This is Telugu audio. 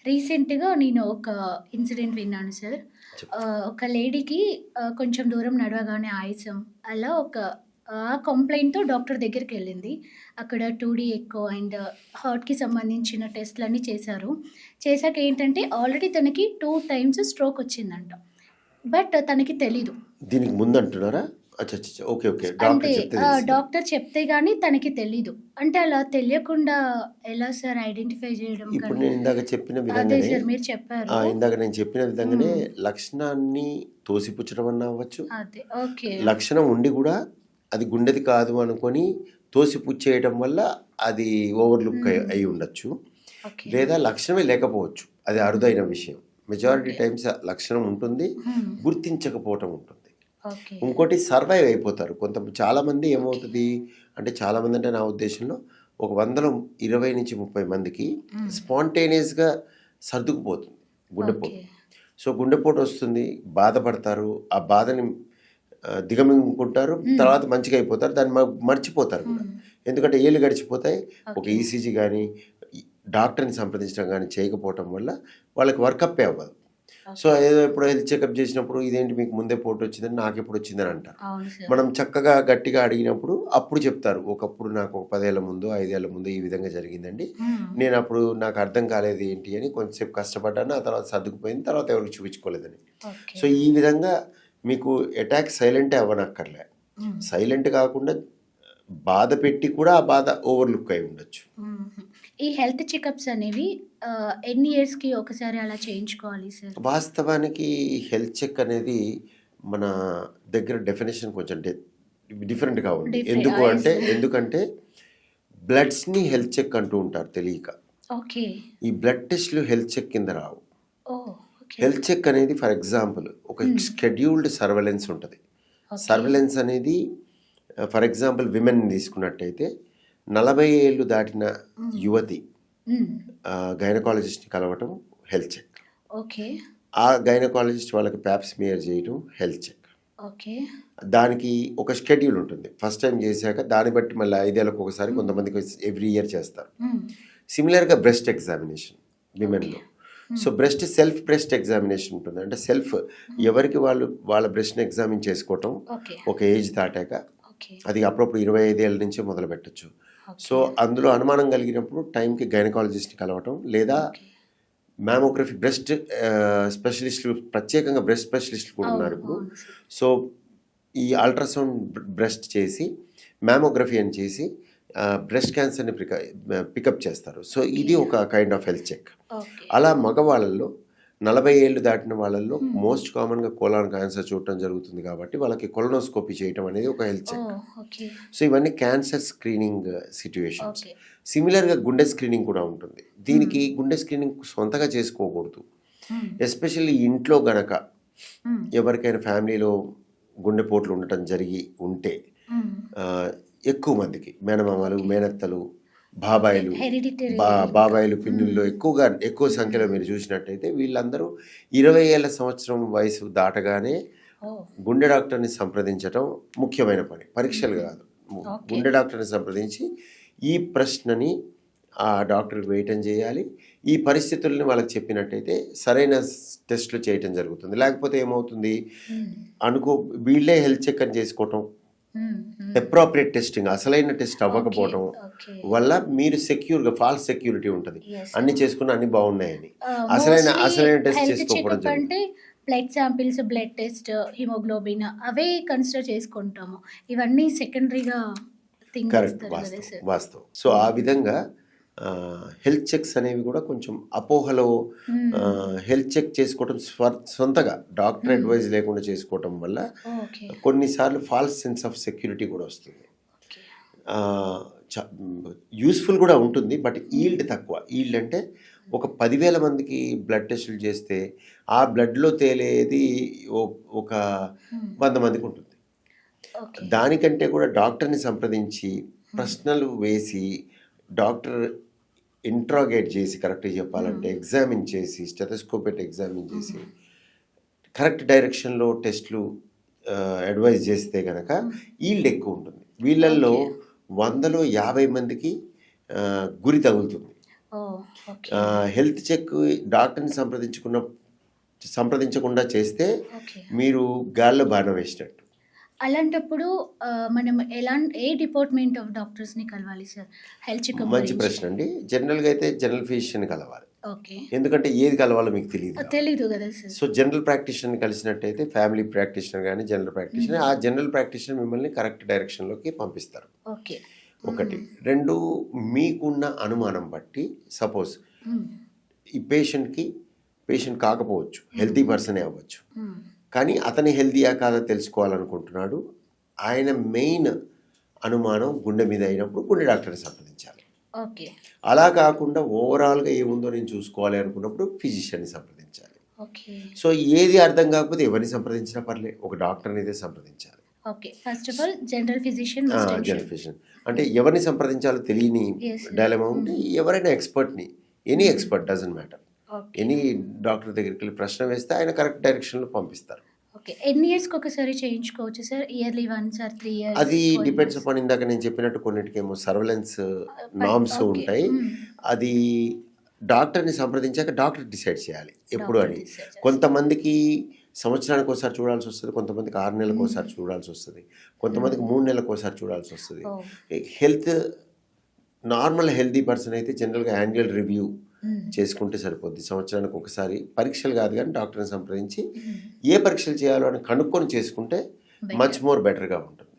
రీసెంట్‌గా నేను ఒక ఇన్సిడెంట్ విన్నాను సార్. చెప్పండి. ఒక లేడీకి కొంచెం దూరం నడవగానే ఆయాసం అలా ఒక కంప్లెయింట్‌తో డాక్టర్ దగ్గరికెళ్ళింది. అక్కడ 2డీ ఎకో అండ్ హార్ట్‌కి సంబంధించిన టెస్ట్‌లన్నీ చేశారు. చేశాక ఏంటంటే ఆల్రెడీ తనకి 2 టైమ్స్ స్ట్రోక్ వచ్చిందంట. బట్ తనకి తెలీదు. దీనికి ముందంటున్నారా? అచ్చచ్చచ్చ! ఓకే. ఓకే. అంటే డాక్టర్ చెప్తే తెలిసింది. డాక్టర్ చెప్తే గాని తనకి తెలీదు. అంటే అలా తెలియకుండా ఎలా సార్ ఐడెంటిఫై జేయడం ఇప్పుడు కానీ? నేను ఇందాక చెప్పిన అదే విధంగానే సార్ మీరు చెప్పారు. ఇందాక నేను చెప్పిన విధంగానే హ్మ్. లక్షణాన్ని తోసిపుచ్చడం అన్నా అవ్వచ్చు. అదే. ఓకే. లక్షణం ఉండి గూడా అది గుండెది కాదు అనుకోని తోసిపుచ్చేయటం వల్ల అది ఓవర్‌లుక్ హ్మ్. అయ్యి ఉండొచ్చు. ఓకే. లేదా లక్షణమే లేకపోవచ్చు. అది అరుదైన విషయం. Majority okay. టైమ్స్ లక్షణం ఉంటుంది. హ్మ్. గుర్తించకపోవటం ఉంటుంది. ఓకే. ఇంకోటి సర్వైవ్ అయిపోతారు. చాలామంది ఓకే. ఏమవుతది అంటే చాలామంది అంటే నా ఉద్దేశంలో ఒక 100లో 20-30 మందికి హ్మ్. స్పాంటేనియస్‌గా సర్దుకుపోతుంది గుండెపోటు. ఓకే. సో, గుండెపోటు వస్తుంది, బాధపడతారు. ఆ బాధని దిగమింగుకుంటారు. హ్మ్. తర్వాత మంచిగా అయిపోతారు. దాన్ని మర్చిపోతారు కూడా. హ్మ్. ఎందుకంటే ఏళ్ళు గడిచిపోతాయి. ఒక ఓకే. ఈసీజీ గాని, ఈ డాక్టర్‌ని సంప్రదించడం గాని చేయకపోవటం వల్ల వాళ్ళకి వర్కప్పే అవ్వదు. So, okay. ఏదో ఎప్పుడో హెల్త్ చెకప్ చేసినప్పుడు ఇదేంటి మీకు ముందే పోటొచ్చిందని నాకెప్పుడొచ్చిందని అంటారు. అవును సార్. మనం చక్కగా గట్టిగా అడిగినప్పుడు అప్పుడు చెప్తారు. ఒకప్పుడు నాకు ఒక 10 ఏళ్ల ముందో, 5 ఏళ్ల ముందో ఈ విధంగా జరిగిందండి. హ్మ్. నేనప్పుడు నాకు అర్థం కాలేదు ఏంటి అని కొంచెంసేపు కష్టపడ్డాను. ఆ తర్వాత సర్దుకుపోయింది. తర్వాత ఎవరికీ చూపించుకోలేదని. ఓకే. సో, ఈ విధంగా మీకు అటాక్ సైలెంటే అవ్వనక్కర్లే. హ్మ్. సైలెంట్ కాకుండా బాధ పెట్టి కూడా ఆ బాధ ఓవర్‌లుక్ అయి ఉండొచ్చు. హుహు. ఈ హెల్త్ చెకప్స్ అనేవి ఎన్ని ఇయర్స్‌కి ఒకసారి అలా చేయించుకోవాలి సార్? వాస్తవానికి హెల్త్ చెక్ అనేది మన దగ్గర డెఫినిషన్ కొంచెం డిఫరెంట్‌గా ఉంది. Yes sir. ఎందుకంటే బ్లడ్స్‌ని హెల్త్ చెక్ అంటూ ఉంటారు తెలియక. ఓకే. ఈ బ్లడ్ టెస్ట్‌లు హెల్త్ చెక్ కింద రావు. ఓహ్! ఓకే. హెల్త్ చెక్ అనేది ఫర్ ఎగ్జాంపుల్ ఒక హ్మ్. షెడ్యూల్డ్ సర్వేలెన్స్ ఉంటది. ఓకే. సర్వేలెన్స్ అనేది ఫర్ ఎగ్జాంపుల్ విమెన్‌ని తీసుకున్నట్టయితే 40 ఏళ్ళు దాటిన హ్మ్. యువతి హ్మ్. గైనకాలజిస్ట్‌ని కలవటం హెల్త్ చెక్. ఓకే. ఆ గైనకాలజిస్ట్ వాళ్ళకి పాప్ స్మియర్ చేయటం హెల్త్ చెక్. ఓకే. దానికి ఒక షెడ్యూల్ ఉంటుంది. ఫస్ట్ టైమ్ చేశాక దాన్ని బట్టి మళ్ళీ 5 ఏళ్లకు ఒకసారి హ్మ్. కొంతమందికి ఎవ్రీ ఇయర్ చేస్తారు. హ్మ్. సిమిలర్‌గా బ్రెస్ట్ ఎగ్జామినేషన్ ఓకే. విమెన్‌లో. సో, హ్మ్. సెల్ఫ్ బ్రెస్ట్ ఎగ్జామినేషన్ ఉంటుంది. అంటే హ్మ్. ఎవరికి వాళ్ళు వాళ్ళ బ్రెస్ట్‌ని ఎగ్జామిన్ చేసుకోవటం ఓకే. ఒక ఏజ్ దాటాక. ఓకే. అది అప్పుడప్పుడు 25 ఏళ్ల నుంచే మొదలుపెట్టొచ్చు. So, okay. అందులో అనుమానం కలిగినప్పుడు టైంకి గైనకాలజిస్ట్‌ని కలవటం లేదా ఓకే. మామోగ్రఫీ బ్రెస్ట్ స్పెషలిస్టులు ప్రత్యేకంగా బ్రెస్ట్ స్పెషలిస్టులు కూడా అవును. ఉన్నారిప్పుడు. అవును సార్. సో, ఈ అల్ట్రాసౌండ్ బ్రెస్ట్ చేసి, మామోగ్రఫీ అని చేసి బ్రెస్ట్ క్యాన్సర్‌ని పికప్ చేస్తారు. So, okay. ఇది ఒక kind of health check. Okay. అలా మగవాళ్ళలో 40 ఏళ్ళు దాటిన వాళ్ళలో హ్మ్. మోస్ట్ కామన్‌గా కోలాన్ క్యాన్సర్ చూడటం జరుగుతుంది కాబట్టి, వాళ్ళకి కొలనోస్కోపీ చేయటం అనేది ఒక హెల్త్ చెక్. ఓహ్! ఓకే. సో, ఇవన్నీ క్యాన్సర్ స్క్రీనింగ్ సిట్యుయేషన్స్. ఓకే. సిమిలర్‌గా గుండె స్క్రీనింగ్ కూడా ఉంటుంది. హ్మ్. దీనికి గుండె స్క్రీనింగ్ సొంతగా చేసుకోకూడదు. హ్మ్. ఎస్పెషల్లీ ఇంట్లో గనక హ్మ్. ఎవరికైనా ఫ్యామిలీలో గుండెపోట్లు ఉండటం జరిగి ఉంటే హ్మ్. ఆహ్, ఎక్కువ మందికి మేనమామలు, ఓకే. మేనత్తలు, ఓకే. బాబాయిలు, హెరిడిటరీ ఇంకా. బాబాయిలు, హ్మ్. పిన్నుల్లో ఎక్కువ సంఖ్యలో హ్మ్. మీరు చూసినట్టయితే వీళ్ళందరూ 20 ఏళ్ల సంవత్సరం వయసు దాటగానే ఓహ్! గుండె డాక్టర్‌ని సంప్రదించటం ముఖ్యమైన పని. పరీక్షలు హుహు. గాదు. ఓకే. గుండె డాక్టర్‌ని సంప్రదించి ఈ ప్రశ్నని ఆ డాక్టర్‌కి వేయటం జేయాలి. ఈ పరిస్థితుల్ని వాళ్ళకి చెప్పినట్టయితే సరైన టెస్ట్‌లు చేయటం జరుగుతుంది. లేకపోతే ఏమవుతుంది హ్మ్. అనుకో వీళ్ళే హెల్త్ చెక్ అని చేసుకోవటం, హ్మ్. హ్మ్. అప్రోప్రియేట్ టెస్టింగ్ అసలైన టెస్ట్ ఓకే. అవ్వకపోవటం ఓకే. వల్ల మీరు ఫాల్స్ సెక్యూరిటీ ఉంటది. యెస్ అన్నీ సార్. చేసుకున్న అన్నీ బాగున్నాయని. మోస్ట్‌లీ అసలైన టెస్ట్ హెల్త్ చేసుకోకపోవడం చెకప్ జరుగుతుంది. అంటే blood samples, blood test, haemoglobin అవే కన్సిడర్ చేసుకుంటాము. ఇవన్నీ సెకండరీగా థింక్ కరెక్ట్. చేస్తారు గదా వాస్తవం. సార్! వాస్తవం. సో, ఆ హ్మ్. విధంగా హెల్త్ చెక్స్ అనేవి గూడా కొంచెం అపోహలో హ్మ్. హెల్త్ చెక్ చేసుకోవటం సొంతగా డాక్టర్ హ్మ్. అడ్వైస్ లేకుండా చేసుకోవటం వల్ల ఓకే. కొన్ని సార్లు ఫాల్స్ సెన్స్ ఆఫ్ సెక్యూరిటీ గూడా వస్తుంది. ఓకే. ఆహ్, చ యూజ్‌ఫుల్ గూడా ఉంటుంది. బట్ హ్మ్. ఈల్డ్ తక్కువ. ఈల్డ్ అంటే ఒక 10,000 మందికి బ్లడ్ టెస్టులు చేస్తే ఆ బ్లడ్‌లో తేలేది ఒ ఒక హ్మ్. 100 మందికుంటుంది. ఓకే. దానికంటే కూడా డాక్టర్‌ని సంప్రదించి, హ్మ్. ప్రశ్నలు వేసి, డాక్టర్ ఇంట్రాగేట్ చేసి కరెక్ట్‌గా హ్మ్. చెప్పాలంటే ఎగ్జామిన్ చేసి, స్టెతస్కోప్ పెట్టి ఎగ్జామిన్ హుహు. చేసి, కరెక్ట్ డైరెక్షన్‌లో టెస్ట్‌లు అడ్వైస్ చేస్తే గనక హ్మ్. ఈల్డ్ ఎక్కువుంటుంది. వీళ్ళల్లో ఓకే. 100లో 50 మందికి గురి తగులుతుంది. ఓహ్! ఓకే. హెల్త్ చెక్ డాక్టర్‌ని సంప్రదించకుండా చేస్తే ఓకే. మీరు గాల్లో బాణం వేసినట్టు. అలాంటప్పుడు మనం ఏ డిపార్ట్‌మెంట్ ఆఫ్ డాక్టర్స్‌ని కలవాలి సార్? హెల్త్ చెకప్ మంచి గురించి. ప్రశ్న అండి. జనరల్‌గా అయితే జనరల్ ఫిజిషియన్‌ని కలవాలి. ఓకే. ఎందుకంటే ఏది కలవాలో మీకు తెలీదు కాబట్టి. తెలీదు గదా సార్! సో, జనరల్ ప్రాక్టీషనర్‌ని కలిసినట్టయితే ఫ్యామిలీ ప్రాక్టీషనర్ గాని, జనరల్ ప్రాక్టీషనర్ ఆ జనరల్ ప్రాక్టీషనర్ మిమ్మల్ని కరెక్ట్ డైరెక్షన్‌లోకి పంపిస్తారు. ఓకే. ఒకటి. 2 మీకున్న అనుమానం బట్టి సపోజ్ హ్మ్. ఈ పేషెంట్ కాకపోవచ్చు. హెల్తీ పర్సనే అవ్వచ్చు. హ్మ్. కానీ అతని హెల్తీయా కాదా తెలుసుకోవాలనుకుంటున్నాడు. ఆయన మెయిన్ అనుమానం గుండె మీద అయినప్పుడు గుండె డాక్టర్‌ని సంప్రదించాలి. ఓకే. అలా కాకుండా ఓవరాల్‌గా ఏముందో నేను చూసుకోవాలి అనుకున్నప్పుడు ఫిజిషియన్‌ని సంప్రదించాలి. ఓకే. సో, ఏది అర్థం కాకపోతే ఎవరిని సంప్రదించినా పర్లే. ఒక డాక్టర్‌ని అయితే సంప్రదించాలి. Okay. First of all general physician must general ensure. Physician. అంటే ఎవరిని సంప్రదించాలో తెలియని యెస్ సార్. డైలమా ఉంటే ఎవరైనా ఎక్స్‌పర్ట్‌ని any expert doesn't matter. Okay. Any doctor దగ్గరికెళ్ళి ప్రశ్న వేస్తే ఆయన కరెక్ట్ డైరెక్షన్‌లో పంపిస్తారు. ఓకే. ఎన్ని ఇయర్స్‌కి ఒకసారి చేయించుకోవచ్చు sir? Yearly once or 3 years, అది 4 డిపెండ్స్ ఇయర్స్? అపాన్ ఇందాక నేను చెప్పినట్టు కొన్నిటికేమో సర్వేలెన్స్ నార్మ్స్ ఓకే. ఉంటాయి. హ్మ్. అది డాక్టర్‌ని సంప్రదించాక డాక్టర్ డిసైడ్ చేయాలి. ఎప్పుడు డాక్టర్ అని. డిసైడ్ చేస్తారు. కొంతమందికి సంవత్సరానికి ఒకసారి చూడాల్సొస్తది. కొంతమందికి 6 నెలలకోసారి చూడాల్సొస్తది. కొంతమందికి 3 నెలలకోసారి చూడాల్సొస్తది. ఓహ్! హెల్త్ నార్మల్ హెల్తీ పర్సన్ అయితే జనరల్‌గా యాన్యుయల్ రివ్యూ హ్మ్. చేసుకుంటే సరిపోద్ది. సంవత్సరానికి ఒకసారి పరీక్షలు కాదు గానీ డాక్టర్‌ని సంప్రదించి హ్మ్. ఏ పరీక్షలు చేయాలో అని కనుక్కొని చేసుకుంటే మచ్ బెటర్. మోర్ బెటర్‌గా ఉంటుంది.